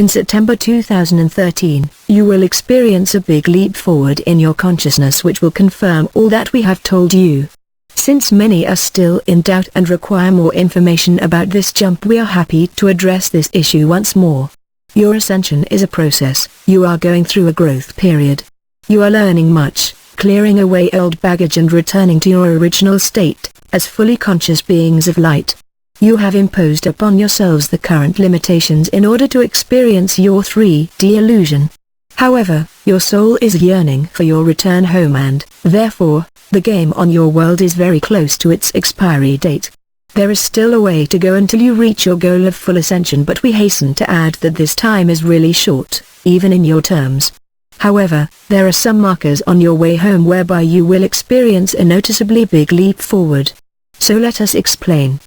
In September 2013, you will experience a big leap forward in your consciousness which will confirm all that we have told you. Since many are still in doubt and require more information about this jump, we are happy to address this issue once more. Your ascension is a process. You are going through a growth period. You are learning much, clearing away old baggage and returning to your original state, as fully conscious beings of light. You have imposed upon yourselves the current limitations in order to experience your 3D illusion. However, your soul is yearning for your return home and, therefore, the game on your world is very close to its expiry date. There is still a way to go until you reach your goal of full ascension, but we hasten to add that this time is really short, even in your terms. However, there are some markers on your way home whereby you will experience a noticeably big leap forward. So let us explain.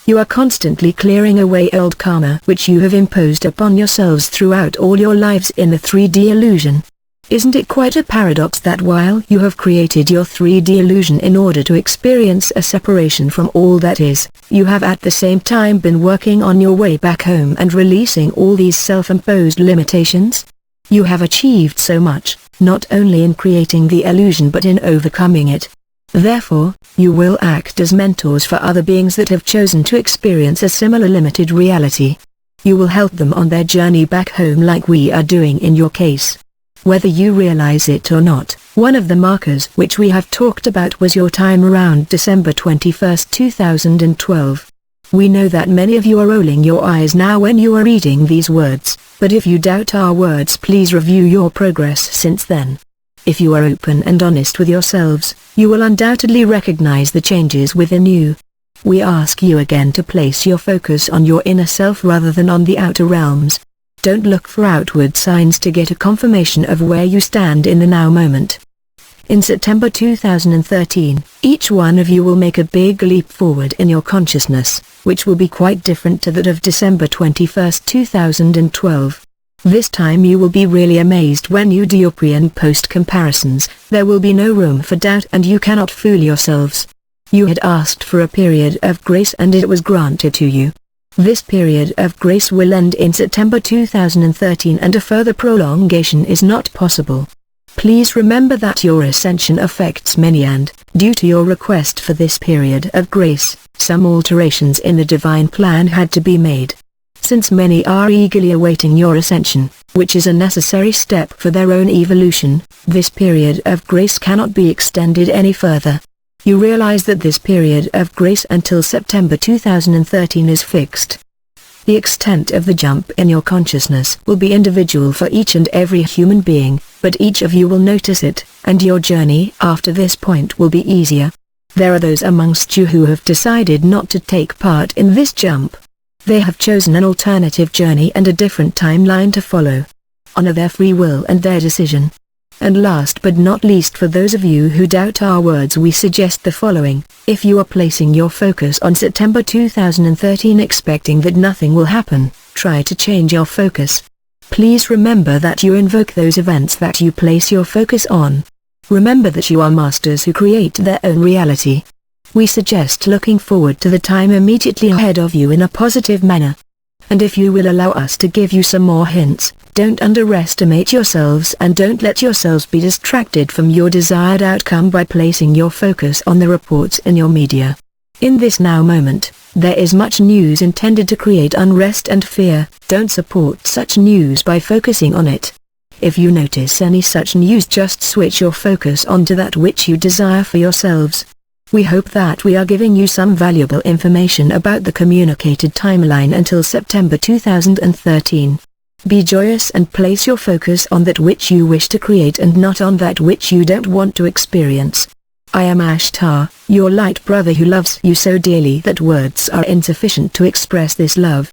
You are constantly clearing away old karma which you have imposed upon yourselves throughout all your lives in the 3D illusion. Isn't it quite a paradox that while you have created your 3D illusion in order to experience a separation from all that is, you have at the same time been working on your way back home and releasing all these self-imposed limitations? You have achieved so much, not only in creating the illusion but in overcoming it. Therefore, you will act as mentors for other beings that have chosen to experience a similar limited reality. You will help them on their journey back home like we are doing in your case. Whether you realize it or not, one of the markers which we have talked about was your time around December 21, 2012. We know that many of you are rolling your eyes now when you are reading these words, but if you doubt our words, please review your progress since then. If you are open and honest with yourselves, you will undoubtedly recognize the changes within you. We ask you again to place your focus on your inner self rather than on the outer realms. Don't look for outward signs to get a confirmation of where you stand in the now moment. In September 2013, each one of you will make a big leap forward in your consciousness, which will be quite different to that of December 21, 2012. This time you will be really amazed when you do your pre and post comparisons. There will be no room for doubt and you cannot fool yourselves. You had asked for a period of grace and it was granted to you. This period of grace will end in September 2013 and a further prolongation is not possible. Please remember that your ascension affects many and, due to your request for this period of grace, some alterations in the divine plan had to be made. Since many are eagerly awaiting your ascension, which is a necessary step for their own evolution, this period of grace cannot be extended any further. You realize that this period of grace until September 2013 is fixed. The extent of the jump in your consciousness will be individual for each and every human being, but each of you will notice it, and your journey after this point will be easier. There are those amongst you who have decided not to take part in this jump. They have chosen an alternative journey and a different timeline to follow. Honor their free will and their decision. And last but not least, for those of you who doubt our words, we suggest the following. If you are placing your focus on September 2013 expecting that nothing will happen, try to change your focus. Please remember that you invoke those events that you place your focus on. Remember that you are masters who create their own reality. We suggest looking forward to the time immediately ahead of you in a positive manner. And if you will allow us to give you some more hints, don't underestimate yourselves and don't let yourselves be distracted from your desired outcome by placing your focus on the reports in your media. In this now moment, there is much news intended to create unrest and fear. Don't support such news by focusing on it. If you notice any such news, just switch your focus onto that which you desire for yourselves. We hope that we are giving you some valuable information about the communicated timeline until September 2013. Be joyous and place your focus on that which you wish to create and not on that which you don't want to experience. I am Ashtar, your light brother who loves you so dearly that words are insufficient to express this love.